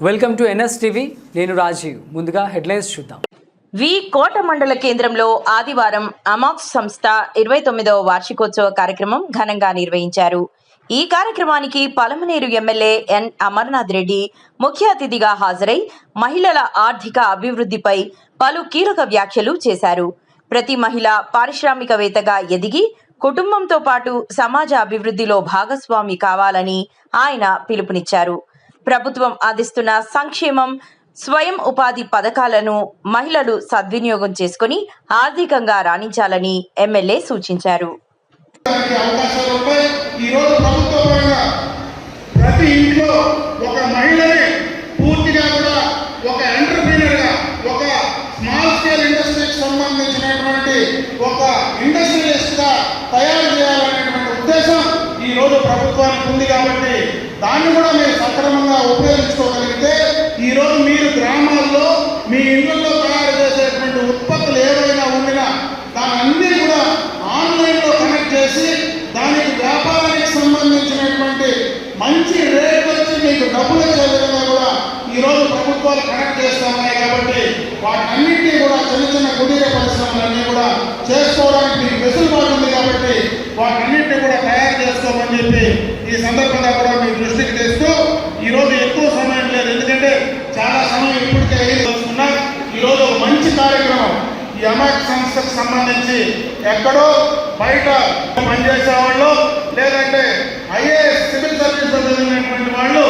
Welcome to NS TV. నేను రాజీవ్. ముందుగా headlines చూద్దాం. కోట మండల కేంద్రంలో ఆదివారం అమాక్స్ సంస్థ 29వ వార్షికోత్సవ కార్యక్రమం ఘనంగా నిర్వహించారు. ఈ కార్యక్రమానికి పలమనేరు ఎమ్మెల్యే ఎన్ అమర్నాథ్ రెడ్డి ముఖ్య అతిథిగా హాజరై మహిళల ఆర్థిక అభివృద్ధిపై పలు కీలక వ్యాఖ్యలు చేశారు. ప్రతి మహిళ పారిశ్రామికవేత్తగా ఎదిగి కుటుంబంతో పాటు సమాజ అభివృద్ధిలో భాగస్వామి కావాలని ఆయన పిలుపునిచ్చారు. ప్రభుత్వం అందిస్తున్న సంక్షేమం, స్వయం ఉపాధి పథకాలను మహిళలు సద్వినియోగం చేసుకుని ఆర్థికంగా రాణించాలని ఎమ్మెల్యే సూచించారు. ప్రతి ఇంట్లో ఒక మహిళని పూర్తిగా కూడా ఒక ఎంటర్‌ప్రెన్యూర్‌గా, ఒక స్మాల్ స్కేల్ ఇండస్ట్రీకి సంబంధించినటువంటి ఒక ఇండస్ట్రియలిస్ట్‌గా తయారు చేయాలనేటువంటి ఉద్దేశం ఈ రోజు ప్రభుత్వానికి ఉంది. కాబట్టి దాన్ని కూడా మీరు సక్రమంగా ఉపయోగించుకోగలిగితే ఈ రోజు మీరు గ్రామాల్లో మీ ఇళ్లలో తయారు చేసేటువంటి ఉత్పత్తులు ఏవైనా ఉండినా దాన్ని కూడా ఆన్లైన్లో కనెక్ట్ చేసి దానికి వ్యాపారానికి సంబంధించినటువంటి మంచి రేట్ వచ్చి మీకు డబ్బులు వచ్చే విధంగా కూడా ఈరోజు ప్రభుత్వాలు కనెక్ట్ చేస్తూ ఉన్నాయి. కాబట్టి వాటన్నింటినీ కూడా చిన్న చిన్న కుటీర పరిశ్రమలన్నీ కూడా చేసుకోవడానికి మీకు వెసులుబాటు ఉంది. కాబట్టి వాటన్నింటినీ కూడా తయారు చేసుకోమని చెప్పి ఈ సందర్భంగా కూడా మీ దృష్టికి తెస్తూ ఈరోజు ఎక్కువ సమయం లేదు, ఎందుకంటే చాలా సమయం ఇప్పటికే తెలుసుకున్నా. ఈరోజు ఒక మంచి కార్యక్రమం ఈ అమాక్స్ సంస్థకు సంబంధించి ఎక్కడో బయట పనిచేసే వాళ్ళు లేదంటే ఐఏఎస్ సివిల్ సర్వీస్ చదివినటువంటి వాళ్ళు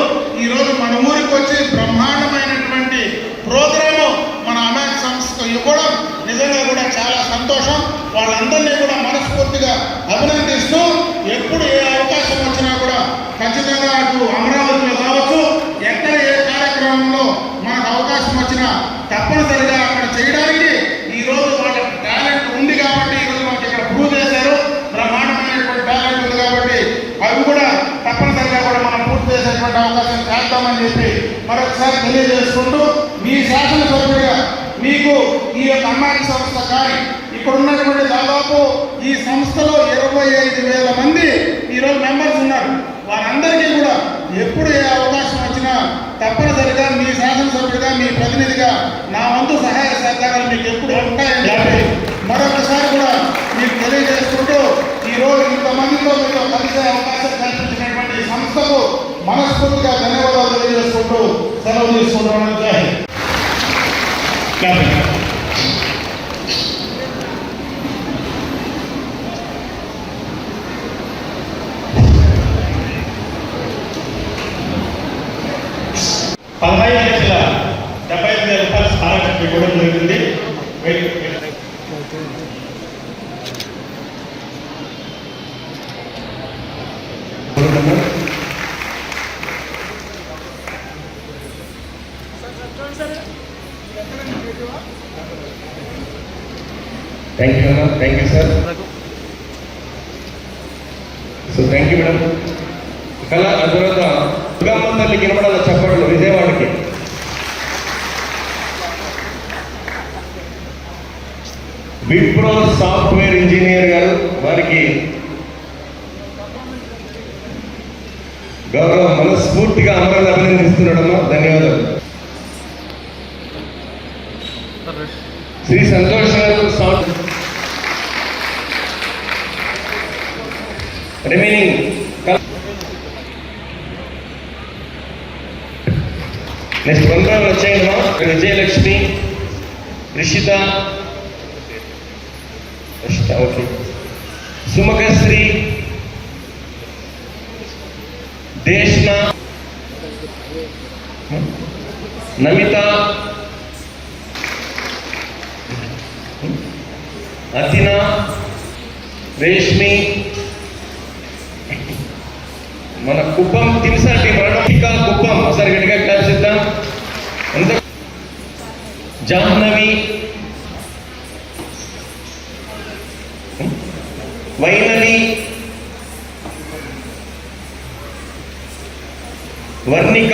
ఈరోజు మన ఊరికి వచ్చి బ్రహ్మాండమైనటువంటి ప్రోగ్రాము మన అమాక్స్ సంస్థకు ఇవ్వడం నిజంగా కూడా చాలా సంతోషం. వాళ్ళందరినీ కూడా మనస్ఫూర్తిగా అభినందిస్తూ ఎప్పుడు ఏ అవకాశం వచ్చినా కూడా ఖచ్చితంగా అటు అమరావతిలో కావచ్చు, ఎక్కడ ఏ కార్యక్రమంలో మనకు అవకాశం వచ్చినా తప్పనిసరిగా అక్కడ చేయడానికి ఈరోజు వాళ్ళ టాలెంట్ ఉంది. కాబట్టి ఈరోజు మనకి ఇక్కడ ప్రూవ్ చేశారు, బ్రహ్మాండమైనటువంటి టాలెంట్ ఉంది. కాబట్టి అవి కూడా తప్పనిసరిగా కూడా మనం పూర్తి చేసేటువంటి అవకాశం చేద్దామని చెప్పి మరొకసారి తెలియజేసుకుంటూ, మీ శాసనసభ్యుడిగా మీకు ఈ యొక్క అమాక్స్ సంస్థ కానీ ఇక్కడ ఉన్నటువంటి దాదాపు ఈ సంస్థలో 25,000 మంది ఈరోజు మెంబర్స్ ఉన్నారు. వారందరికీ కూడా ఎప్పుడు ఏ అవకాశం వచ్చినా తప్పనిసరిగా మీ శాసనసభ్యుడిగా, మీ ప్రతినిధిగా నా వంతు సహాయ సహకారాలు మీకు ఎప్పుడు ఉంటాయని చెప్పి మరొకసారి కూడా మీకు తెలియజేసుకుంటూ, ఈరోజు ఇంతమందితో మీతో కలిసే అవకాశం కల్పించినటువంటి సంస్థకు మనస్ఫూర్తిగా ధన్యవాదాలు తెలియజేసుకుంటూ సెలవు తీసుకుంటామని ₹15,75,000 స్కాలర్షిప్ ఇవ్వడం జరుగుతుంది. థ్యాంక్ యూ అన్న, thank you sir. So thank you madam. కళా ఆ తర్వాత దుర్గమ్మ తల్లికి వినపడాలి చెప్పట్లు విజయవాడకి. విప్రో సాఫ్ట్వేర్ ఇంజనీర్ గారు, వారికి గౌరవ మనస్ఫూర్తిగా అమరాన్ని అభినందిస్తున్నాడమ్మా. ధన్యవాదాలు. శ్రీ సంతోష్ గారు సాఫ్ట్ రిమైనింగ్ నెక్స్ట్ ప్రోగ్రామ్ వచ్చాయమ్మా. విజయలక్ష్మి, రిషిత, ఓకే, సుమకశ్రీ, దేశ్న, నమిత, అతిన, రేష్మి, మన కుప్పం తిమిసాటి మరణికా కుప్పం ఒకసారి గట్టిగా కలిసిద్దాం. జాహ్నవి, వైనవి, వర్ణిక,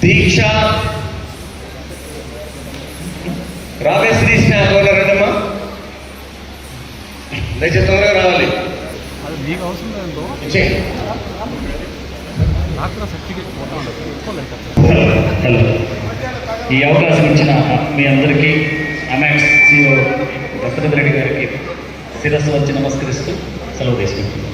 దీక్ష, రావే శ్రీ స్నేహ రండమ్మా, దయచేసి తొందరగా రావాలి. మీకు అవసరం లేదో చేయండి. నాకు కూడా సర్టిఫికేట్ ఫోటో ఉండదు తీసుకోలేదు. హలో, ఈ అవకాశం ఇచ్చిన మీ అందరికీ అమాక్స్ CEO దశరథ రెడ్డి గారికి శిరస్సు వచ్చి నమస్కరిస్తూ సెలవు తీసుకుంటున్నాను.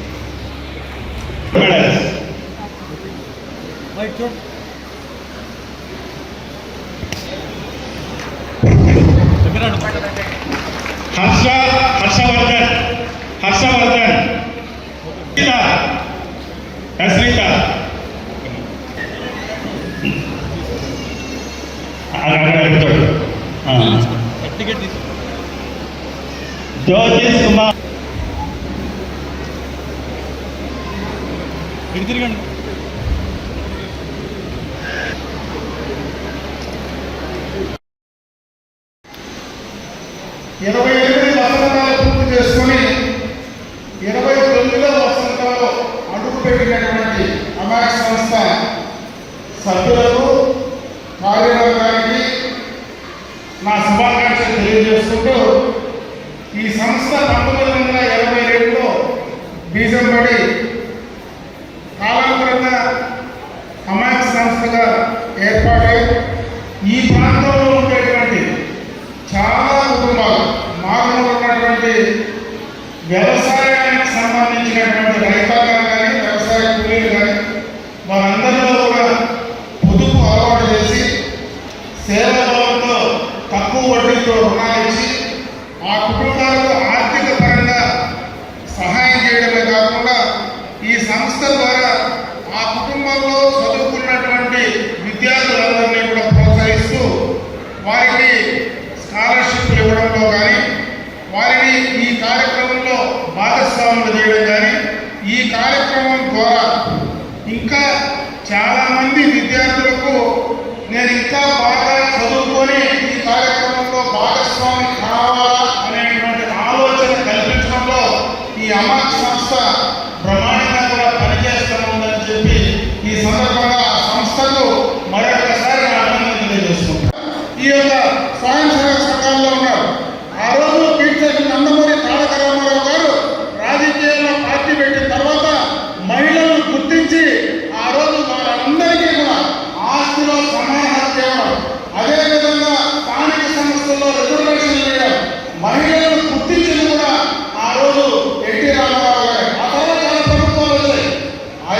హర్షవర్ధన్ హస్మిత సర్టిఫికేట్ తీసుకో. జ్యోతిష్ కుమార్ ఇటు తిరగండి. ఇరవై 28 వసంతాలు పూర్తి చేసుకుని 29వ వసంతంలో అడుగుపెట్టినటువంటి అమాక్స్ సంస్థ సభ్యులకు కార్యవర్గానికి నా శుభాకాంక్షలు తెలియజేసుకుంటూ ఈ సంస్థ 1922లో బీజం పడి కాలాంతరంగా అమాక్స్ సంస్థగా ఏర్పాటై ఈ ప్రాంతంలో ఉండేటువంటి చాలా కుటుంబాలు మారుమూల ఉన్నటువంటి వ్యవసాయానికి సంబంధించినటువంటి రైతాంగం కానీ వ్యవసాయ కూలీలు కానీ వారందరిలో కూడా పొదుపు అలవాటు చేసి సేవాభావంతో తక్కువ వడ్డీతో రుణాలు ఇచ్చి ఆ కుటుంబాలకు ఆర్థిక పరంగా సహాయం చేయడమే కాకుండా ఈ సంస్థ ద్వారా ఆ కుటుంబంలో చదువుకున్నటువంటి విద్యార్థులందరినీ కూడా ప్రోత్సహిస్తూ వారికి స్కాలర్షిప్లు ఇవ్వడంలో కానీ వారిని ఈ కార్యక్రమంలో భాగస్వాములు చేయడం కానీ ఈ కార్యక్రమం ద్వారా ఇంకా చాలామంది విద్యార్థులకు నేను ఇంకా బాగా చదువుకొని ఈ కార్యక్రమంలో భాగస్వామి కావాలా అనేటువంటి ఆలోచన కల్పించడంలో ఈ అమాక్స్ సంస్థ ప్రమాణంగా కూడా పనిచేస్తుందని చెప్పి ఈ సందర్భంగా ఆ సంస్థకు మరొకసారి నా అభినందనలు తెలియజేసుకుంటాను. ఈ యొక్క స్వయం సేవక సంఘాల్లో ఉన్నారు. ఆ రోజు కీర్తి నందమూరి తారక రామారావు గారు రాజకీయాల్లో పార్టీ పెట్టిన తర్వాత మహిళలను గుర్తించి ఆ రోజు వారందరికీ కూడా ఆస్తిలో సమాన హక్కు ఇవ్వడం, అదేవిధంగా స్థానిక సంస్థల్లో రిజర్వేషన్ వేయడం, మహిళలను గుర్తించింది కూడా ఆ రోజు ఎన్టీ రామారావు గారు. ఆ తర్వాత చాలా ప్రభుత్వాలు వచ్చాయి.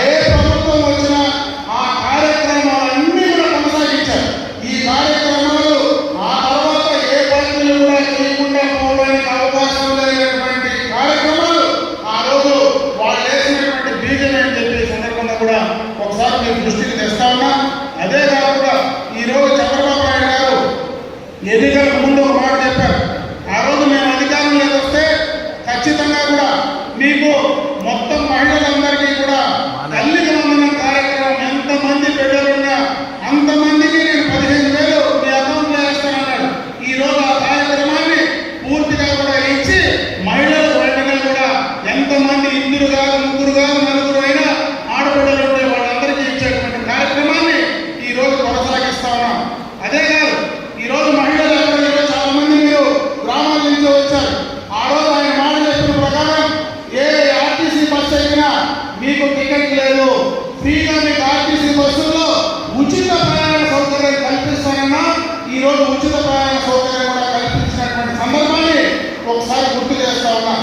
ఏ ప్రభుత్వం వచ్చినా ఆ కార్యక్రమాలన్నీ కూడా కొనసాగించారు. ఈ కార్యక్రమాలు ఆ తర్వాత ఏ పార్టీలు కూడా చేయకుండా పోవడానికి అవకాశం లేనటువంటి కార్యక్రమాలు ఆ రోజు వాళ్ళు వేసినటువంటి బీజమే అని చెప్పి ఈ సందర్భంగా కూడా ఒకసారి మీ దృష్టికి తెస్తా ఉన్నా. అదే కాకుండా ఈరోజు చంద్రబాబు నాయుడు గారు ఎన్నికలకు ముందు ఒక మాట చెప్పారు. ఆ రోజు మేము అధికారంలోకి వస్తే ఖచ్చితంగా కూడా మీకు మొత్తం మహిళలందరికీ కూడా తల్లికి వందనం కార్యక్రమం ఎంతమంది బిడ్డలున్నా అంతమందికి నేను 15,000 మీ అకౌంట్లో వేస్తానన్నాడు. ఈ రోజు ఆ కార్యక్రమాన్ని పూర్తిగా కూడా ఇచ్చి మహిళల వెంటనే కూడా ఎంతమంది 2 కాదు 3 కాదు 4 అయినా ఆడపిల్లలు ఉంటే వాళ్ళందరికీ ఇచ్చేటువంటి కార్యక్రమాన్ని ఈ రోజు కొనసాగిస్తా ఉన్నాం. అదే కాదు ఈరోజు మహిళలు ఎక్కడైనా చాలా మంది మీరు గ్రామాల నుంచి వచ్చారు. ఆ రోజు ఆయన మాట చెప్పిన ప్రకారం ఏ ఆర్టీసీ బస్సు ఎక్కినా మీకు టికెట్ లేదు, ఫ్రీగా మీకు ఆర్టీసీ బస్సుల్లో ఉచిత ప్రయాణ సౌకర్యం కల్పిస్తానన్నా ఈ రోజు ఉచిత ప్రయాణ సౌకర్యం కూడా కల్పించినటువంటి సందర్భాన్ని ఒకసారి గుర్తు చేస్తా ఉన్నా.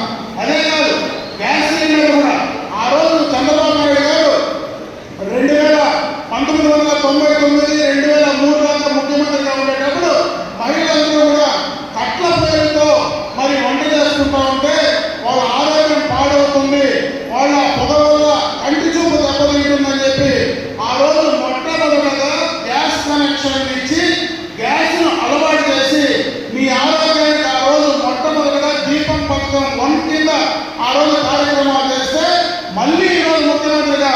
అదే కాదు గ్యాస్ సిలిండర్ కూడా ఆ రోజు చంద్రబాబు నాయుడు గారు 1999 2003 దాకా ముఖ్యమంత్రిగా ఉండేటప్పుడు మహిళలందరూ కూడా కట్ల పేరుతో మరి వంట చేసుకుంటా ఉంటే వాళ్ళ ఆరోగ్యం పాడవుతుంది, వాళ్ళ పొగ వల్ల కంటి చూపు దెబ్బతింటుందని చెప్పి ఆ రోజు మొట్టమొదటగా గ్యాస్ కనెక్షన్ ఇచ్చి గ్యాస్ను అలవాటు చేసి మీ ఆరోగ్యానికి ఆ రోజు మొట్టమొదటగా దీపం పథకం 1 కింద ఆ రోజు కార్యక్రమాలు చేస్తే మళ్ళీ ఈరోజు ముఖ్యమంత్రిగా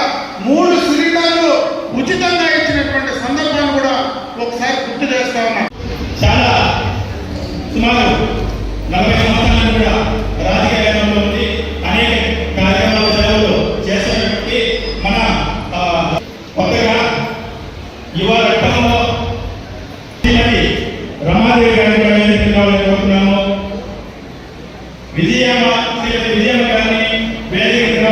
3 సిలిండర్లు ఉచితంగా ఇచ్చినటువంటి సందర్భాన్ని కూడా ఒకసారి గుర్తు చేస్తా ఉన్నాం. చాలా సుమారు 40 సంవత్సరాలు కూడా రాజకీయ రంగంలో ఉంది. అనేక కార్యక్రమాలు సేవలు చేస్తున్నటువంటి మన కొత్తగా యువ రక్తంలో శ్రీమతి రమాదేవి గారిని కూడా వేదికగా కోరుతున్నాము. శ్రీమతి విజయమ్మ గారిని వేదికగా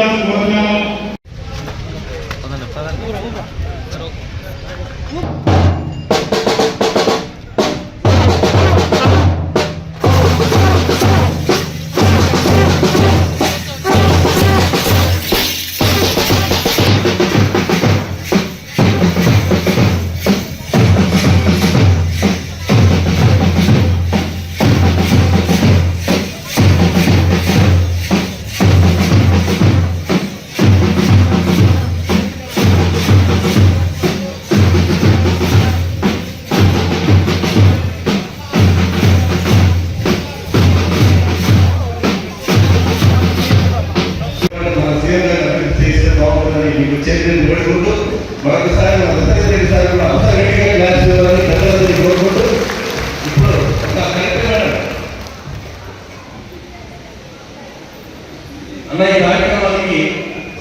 అన్న ఈ కార్యక్రమానికి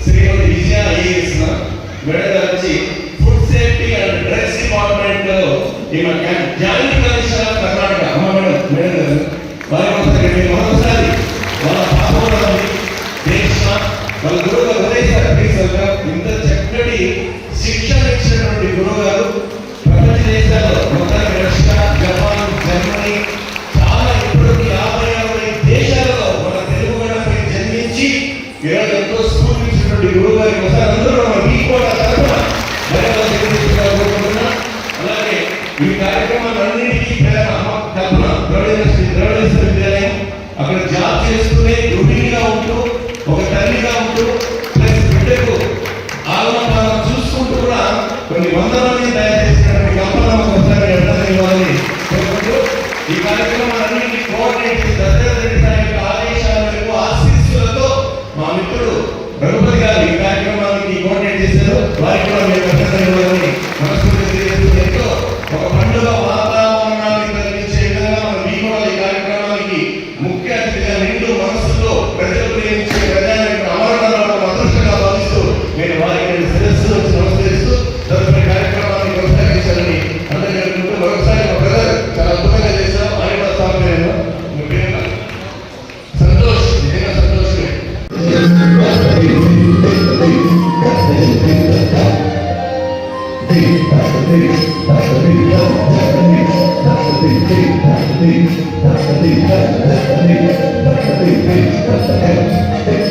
శ్రీమతి విజయ ఐఏఎస్ మేడం గారు వచ్చి food safety and drugs department లో ఈమె జాయింట్ కమిషనర్ ఆఫ్ కర్ణాటక అమ్మ మేడం గారు వారి మరొకసారి వాళ్ళ పాపం దేశ వాళ్ళ గురువు గారు ఇంత చక్కటి శిక్షణ ఇచ్చినటువంటి గురువు గారు ప్రపంచ దేశాల్లో మొత్తానికి రష్యా, జపాన్, జర్మనీ చాలా ఇప్పటికి 50 దేశాలలో మన తెలుగు గడపై జన్మించి ఈరోజు ఎంతో స్ఫూర్తించినటువంటి గురువు గారికి ఒకసారి అందరూ మీకు కూడా తరఫున అలాగే ఈ కార్యక్రమాలన్నింటికీ ప్రేరణ కల్పన ద్రవిడ విద్యాలయం అక్కడ జాబ్ చేస్తూనే గృహిణిగా ఉంటూ ఒక తల్లిగా ఉంటూ ప్లస్ బిడ్డకు ఆలపాలను చూసుకుంటూ కూడా కొన్ని 100 మంది తయారు చేసినటువంటి కల్పన ఒకసారి ఇవ్వాలని కోరుకుంటూ ఈ కార్యక్రమాలన్నింటినీ కోఆర్డినేట్ చేసి దశరథరెడ్డి సార్ యొక్క ఆదేశాల మేరకు ఆశీస్సులతో మా మిత్రుడు రఘుపతి గారు ఈ కార్యక్రమానికి కోఆర్డినేట్ చేశారు. వారికి కూడా మేము అభినందనలు ఇవ్వాలని మనస్ఫూర్తిగా తెలియజేస్తూ ఎంతో ఒక పండుగ వాతావరణాన్ని కలిగించే విధంగా మనం మీ కూడా ఈ కార్యక్రమానికి ముఖ్య అతిథిగా నిండు మనస్సుతో ప్రజలు ప్రేమించే ప్రజానికి అమరణ అదృష్టంగా భావిస్తూ నేను వారికి శిరస్సు వచ్చి నమస్కరిస్తూ తదుపరి కార్యక్రమాన్ని కొనసాగించాలని అందరికీ అనుకుంటూ మరొకసారి మా బ్రదర్ చాలా అద్భుతంగా చేశాం. ఆయన కూడా స్థాపన సంతోష్, నిజంగా సంతోషమే. That's the